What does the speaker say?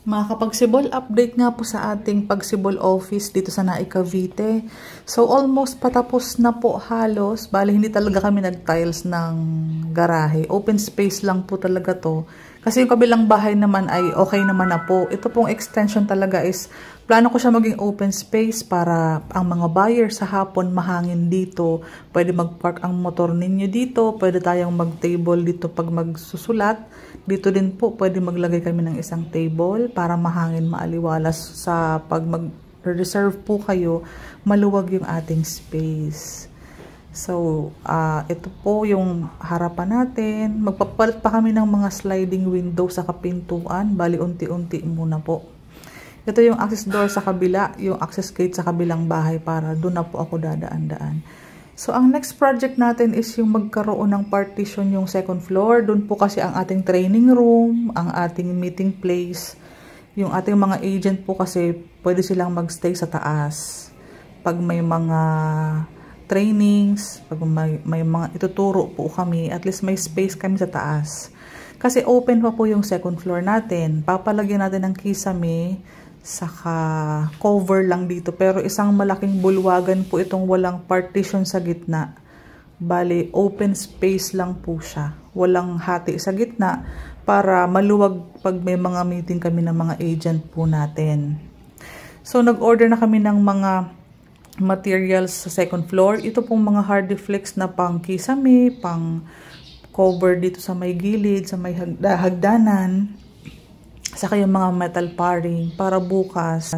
Makakapagsibol update nga po sa ating pagsibol office dito sa Naik, Cavite. So almost patapos na po halos. Bali hindi talaga kami nag-tiles ng garahe. Open space lang po talaga to. Kasi yung kabilang bahay naman ay okay naman na po. Ito pong extension talaga is plano ko siya maging open space para ang mga buyer sa hapon mahangin dito. Pwede mag-park ang motor ninyo dito. Pwede tayong mag-table dito pag magsusulat. Dito din po pwede maglagay kami ng isang table para mahangin maaliwalas sa pag mag-reserve po kayo, maluwag yung ating space. So, ito po yung harapan natin. Magpapalit pa kami ng mga sliding window sa kapintuan. Bali, unti-unti muna po. Ito yung access door sa kabila, yung access gate sa kabilang bahay para doon na po ako dadaan-daan. So, ang next project natin is yung magkaroon ng partition yung second floor. Doon po kasi ang ating training room, ang ating meeting place. Yung ating mga agent po kasi pwede silang magstay sa taas. Pag may mga trainings, pag may mga ituturo po kami, at least may space kami sa taas. Kasi open pa po yung second floor natin. Papalagyan natin ng kisame, saka cover lang dito. Pero isang malaking bulwagan po itong walang partition sa gitna. Bali, open space lang po siya. Walang hati sa gitna para maluwag pag may mga meeting kami ng mga agent po natin. So, nag-order na kami ng mga materials sa second floor. Ito pong mga hardiflex na pang kisame, pang cover dito sa may gilid, sa may hagdanan. Saka yung mga metal paring para bukas